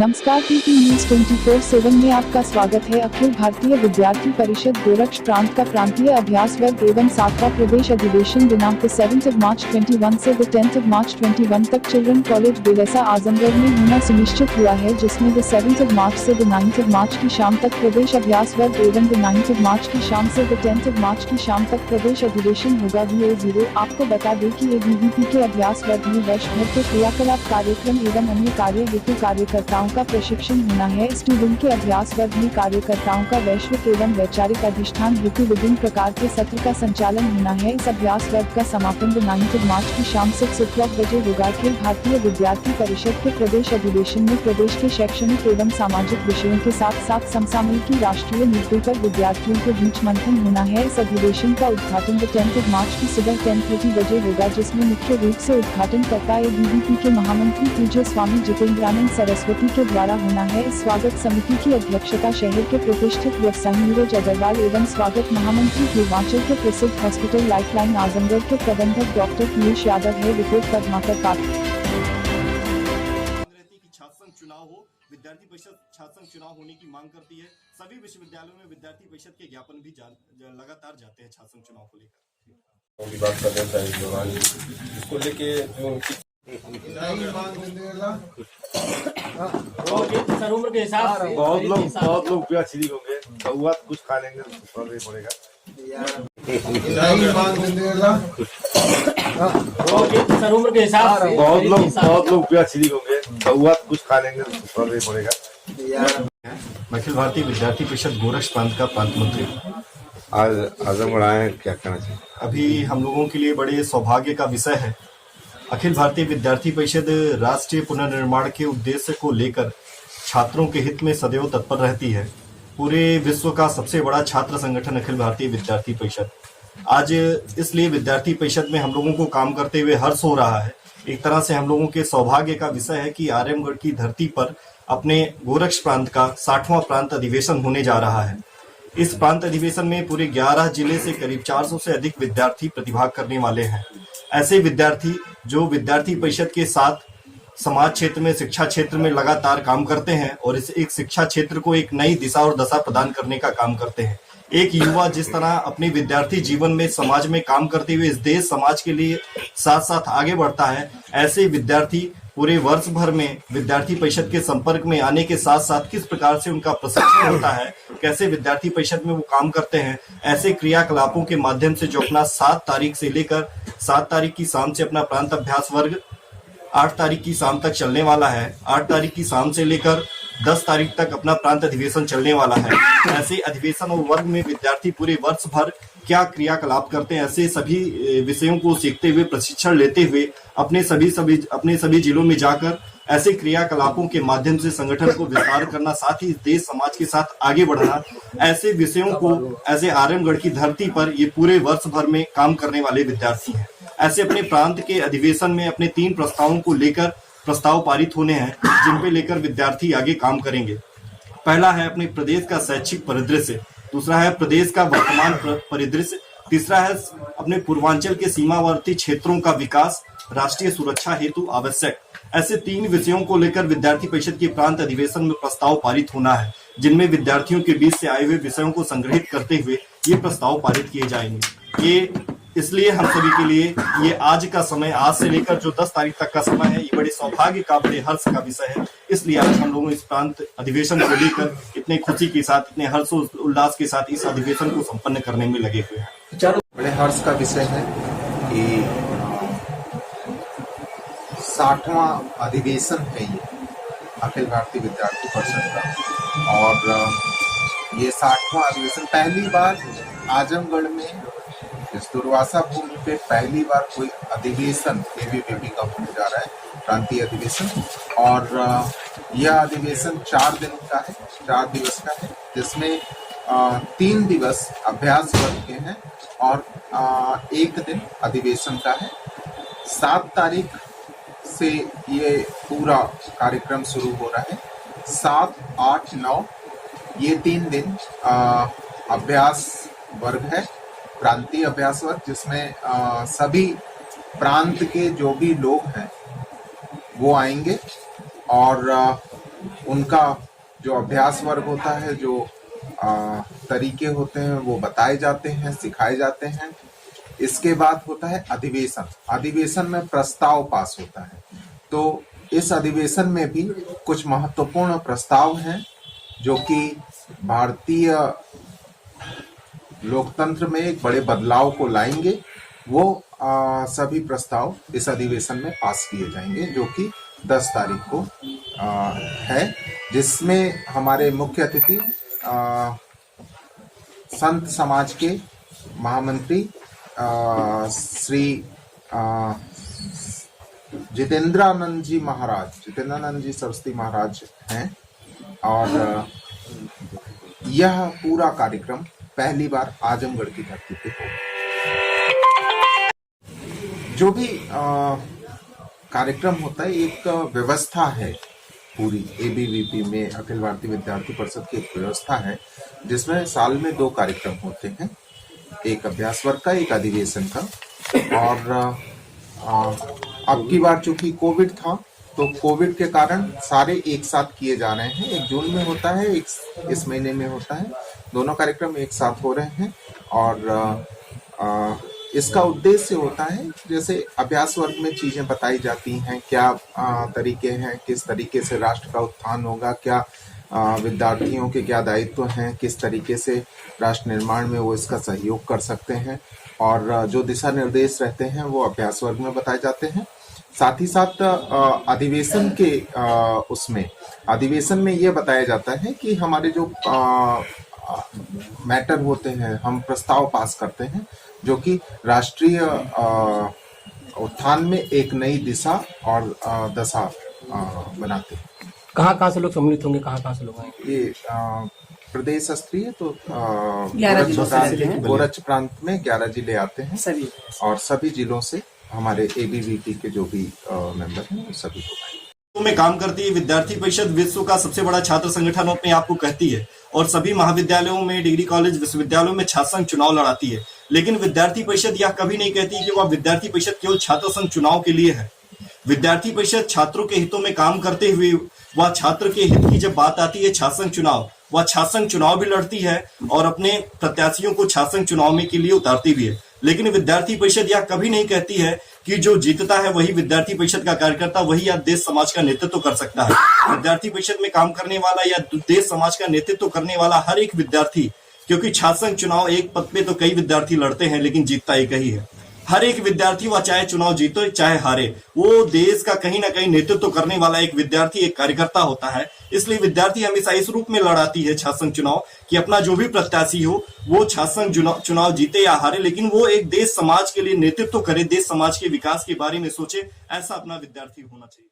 नमस्कार, TP news 24/7 में आपका स्वागत है। अखिल भारतीय विद्यार्थी परिषद गोरक्ष प्रांत का प्रांतीय अभ्यास वर्ग एवं 7वां प्रदेश अधिवेशन दिनांक 7 मार्च 21 से 10 मार्च 21 तक चिल्ड्रन कॉलेज बेलसा आजमगढ़ में होना सुनिश्चित हुआ है, जिसमें 7 मार्च से 9 मार्च की शाम तक प्रदेश अभ्यास वर्ग एवं 9 मार्च की शाम से 10 मार्च की शाम तक प्रदेश अधिवेशन होगा। VO0 आपको बता दें कि ABVP के अभ्यास वर्ग में वर्ष भर के क्रियाकलाप कार्यक्रम एवं अन्य कार्य हेतु कार्यकर्ताओं का प्रशिक्षण होना है। स्टूडेंट के अभ्यास वर्ग में कार्यकर्ताओं का वैश्विक एवं वैचारिक अधिष्ठान हेतु विभिन्न प्रकार के सत्र का संचालन होना है। इस अभ्यास वर्ग का समापन 9 मार्च की शाम 6 बजे होगा। अखिल भारतीय विद्यार्थी परिषद के प्रदेश अधिवेशन में प्रदेश के शैक्षणिक एवं सामाजिक विषयों के साथ साथ समसामयिक राष्ट्रीय मुद्दों पर विद्यार्थियों के बीच मंथन होना है। इस अधिवेशन का उद्घाटन 10 मार्च की सुबह 10:30 बजे होगा, जिसमें मुख्य रूप से उद्घाटनकर्ता ABVP के महामंत्री पूज्य स्वामी जितेंद्रानंद सरस्वती के द्वारा होना है। इस स्वागत समिति की अध्यक्षता शहर के प्रतिष्ठित व्यवसायी नीरज अग्रवाल एवं स्वागत महामंत्री पूर्वांचल के प्रसिद्ध हॉस्पिटल लाइफलाइन आजमगढ़ के प्रबंधक डॉक्टर पीयूष यादव है। रिपोर्ट पद्माकर पाठ। चुनाव हो, विद्यार्थी परिषद छात्र संघ चुनाव होने की मांग करती है। सभी विश्वविद्यालयों में विद्यार्थी परिषद के ज्ञापन भी लगातार जाते हैं छात्र संघ चुनाव को लेकर। बात कर रहे हैं इसको लेके जो उम्र के हिसाब से बहुत लोग पियासी होंगे, हुआ कुछ खा लेंगे तो पड़ेगा। उम्र के हिसाब से बहुत लोग पियासी होंगे, हुआ कुछ खा लेंगे तो पड़ेगा। अखिल भारतीय विद्यार्थी परिषद गोरक्ष प्रांत का प्रांत मंत्री आज आजमगढ़ आए, क्या कहना चाहिए? अभी हम लोगों के लिए बड़े सौभाग्य का विषय है। अखिल भारतीय विद्यार्थी परिषद राष्ट्रीय पुनर्निर्माण के उद्देश्य को लेकर छात्रों के हित में सदैव तत्पर रहती है। पूरे विश्व का सबसे बड़ा छात्र संगठन अखिल भारतीय विद्यार्थी परिषद आज इसलिए विद्यार्थी परिषद में हम लोगों को काम करते हुए हर्ष हो रहा है। एक तरह से हम लोगों के सौभाग्य का विषय है कि आजमगढ़ की धरती पर अपने गोरक्ष प्रांत का 60वां प्रांत अधिवेशन होने जा रहा है। इस प्रांत अधिवेशन में पूरे 11 जिले से करीब 400 से अधिक विद्यार्थी प्रतिभाग करने वाले हैं। ऐसे विद्यार्थी जो विद्यार्थी परिषद के साथ समाज क्षेत्र में, शिक्षा क्षेत्र में लगातार काम करते हैं और इस एक शिक्षा क्षेत्र को एक नई दिशा और दशा प्रदान करने का काम करते हैं। एक युवा जिस तरह अपने विद्यार्थी जीवन में समाज में काम करते हुए इस देश समाज के लिए साथ साथ आगे बढ़ता है, ऐसे विद्यार्थी पूरे वर्ष भर में विद्यार्थी परिषद के संपर्क में आने के साथ साथ किस प्रकार से उनका प्रशिक्षण होता है, कैसे विद्यार्थी परिषद में वो काम करते हैं, ऐसे क्रियाकलापों के माध्यम से जो अपना 7 तारीख से लेकर 7 तारीख की शाम से अपना प्रांत अभ्यास वर्ग 8 तारीख की शाम तक चलने वाला है। 8 तारीख की शाम से लेकर 10 तारीख तक अपना प्रांत अधिवेशन चलने वाला है। ऐसे अधिवेशन और वर्ग में विद्यार्थी पूरे वर्ष भर क्या क्रियाकलाप करते हैं, ऐसे सभी विषयों को सीखते हुए, प्रशिक्षण लेते हुए अपने सभी जिलों में जाकर ऐसे क्रियाकलापों के माध्यम से संगठन को विस्तार करना, साथ ही देश समाज के साथ आगे बढ़ना, ऐसे विषयों को ऐसे आजमगढ़ की धरती पर ये पूरे वर्ष भर में काम करने वाले विद्यार्थी हैं। ऐसे अपने प्रांत के अधिवेशन में अपने 3 प्रस्तावों को लेकर प्रस्ताव पारित होने हैं, जिन पे लेकर विद्यार्थी आगे काम करेंगे। पहला है अपने प्रदेश का शैक्षिक परिदृश्य, दूसरा है प्रदेश का वर्तमान परिदृश्य, तीसरा है अपने पूर्वांचल के सीमावर्ती क्षेत्रों का विकास राष्ट्रीय सुरक्षा हेतु आवश्यक। ऐसे 3 विषयों को लेकर विद्यार्थी परिषद के प्रांत अधिवेशन में प्रस्ताव पारित होना है, जिनमें विद्यार्थियों के बीच से आए हुए विषयों को संग्रहित करते हुए ये प्रस्ताव पारित किए जाएंगे। ये इसलिए हम सभी के लिए ये आज का समय, आज से लेकर जो 10 तारीख तक का समय है, ये बड़े सौभाग्य का, बड़े हर्ष का विषय है। इसलिए आज हम लोग इस प्रांत अधिवेशन को लेकर इतने खुशी के साथ, इतने हर्ष उल्लास के साथ इस अधिवेशन को संपन्न करने में लगे हुए हैं। बड़े हर्ष का विषय है कि 60वां अधिवेशन है ये अखिल भारतीय विद्यार्थी परिषद का, और ये 60वां अधिवेशन पहली बार आजमगढ़ में इस दुर्वासा भूमि पे पहली बार कोई अधिवेशन ABVP का होने जा रहा है, प्रांतीय अधिवेशन। और यह अधिवेशन 4 दिन का है, 4 दिवस का है, जिसमें 3 दिवस अभ्यास वर्ग के हैं और 1 दिन अधिवेशन का है। 7 तारीख से ये पूरा कार्यक्रम शुरू हो रहा है। 7, 8, 9 ये 3 दिन अभ्यास वर्ग है, प्रांतीय अभ्यास वर्ग, जिसमें सभी प्रांत के जो भी लोग हैं वो आएंगे और उनका जो अभ्यास वर्ग होता है, जो तरीके होते हैं वो बताए जाते हैं, सिखाए जाते हैं। इसके बाद होता है अधिवेशन। अधिवेशन में प्रस्ताव पास होता है। तो इस अधिवेशन में भी कुछ महत्वपूर्ण प्रस्ताव हैं जो कि भारतीय लोकतंत्र में एक बड़े बदलाव को लाएंगे। वो सभी प्रस्ताव इस अधिवेशन में पास किए जाएंगे, जो कि 10 तारीख को है, जिसमें हमारे मुख्य अतिथि संत समाज के महामंत्री श्री जितेंद्रानंद जी सरस्वती महाराज हैं। और यह पूरा कार्यक्रम पहली बार आजमगढ़ की धरती पे होगा। जो भी कार्यक्रम होता है, एक व्यवस्था है पूरी एबीवीपी में, अखिल भारतीय विद्यार्थी परिषद की एक व्यवस्था है जिसमें साल में 2 कार्यक्रम होते हैं, एक अभ्यास वर्ग का, एक अधिवेशन का। और अब की बार चूंकि कोविड था, तो कोविड के कारण सारे एक साथ किए जा रहे हैं। एक जून में होता है, एक इस महीने में होता है, दोनों कार्यक्रम एक साथ हो रहे हैं। और इसका उद्देश्य होता है, जैसे अभ्यास वर्ग में चीजें बताई जाती हैं, क्या तरीके हैं, किस तरीके से राष्ट्र का उत्थान होगा, क्या विद्यार्थियों के क्या दायित्व हैं, किस तरीके से राष्ट्र निर्माण में वो इसका सहयोग कर सकते हैं, और जो दिशा निर्देश रहते हैं वो अभ्यास वर्ग में बताए जाते हैं। साथ ही साथ अधिवेशन के अधिवेशन में ये बताया जाता है कि हमारे जो मैटर होते हैं, हम प्रस्ताव पास करते हैं जो कि राष्ट्रीय उत्थान में एक नई दिशा और दशा बनाते हैं। कहाँ से लोग सम्मिलित होंगे, कहाँ से लोग आएंगे? ये प्रदेश स्तरीय तो 11 जिलों से आते हैं। गोरक्ष प्रांत में 11 जिले आते हैं सभी और सभी जिलों से हमारे एबीवीपी के जो भी मेंबर हैं वो सभी को में काम करती है। विद्यार्थी परिषद विश्व का सबसे बड़ा छात्र संगठन अपने आप को कहती है और सभी महाविद्यालयों में, डिग्री कॉलेज, विश्वविद्यालयों में छात्र संघ चुनाव लड़ाती है। लेकिन विद्यार्थी परिषद यह कभी नहीं कहती कि वह विद्यार्थी परिषद केवल छात्र संघ चुनाव के लिए है। विद्यार्थी परिषद छात्रों के हितों में काम करते हुए वह छात्र के हित की जब बात आती है छात्र संघ चुनाव, वह छात्र संघ चुनाव भी लड़ती है और अपने प्रत्याशियों को छात्र संघ चुनाव में के लिए उतारती भी है। लेकिन विद्यार्थी परिषद यह कभी नहीं कहती है कि जो जीतता है वही विद्यार्थी परिषद का कार्यकर्ता, वही या देश समाज का नेतृत्व कर सकता है। विद्यार्थी परिषद में काम करने वाला या देश समाज का नेतृत्व करने वाला हर एक विद्यार्थी, क्योंकि छात्र संघ चुनाव एक पद पे तो कई विद्यार्थी लड़ते हैं लेकिन जीतता एक ही है। हर एक विद्यार्थी, वह चाहे चुनाव जीते चाहे हारे, वो देश का कहीं ना कहीं नेतृत्व करने वाला एक विद्यार्थी, एक कार्यकर्ता होता है। इसलिए विद्यार्थी हमेशा इस रूप में लड़ाती है छात्र संघ चुनाव कि अपना जो भी प्रत्याशी हो वो छात्र संघ चुनाव जीते या हारे, लेकिन वो एक देश समाज के लिए नेतृत्व करे, देश समाज के विकास के बारे में सोचे, ऐसा अपना विद्यार्थी होना चाहिए।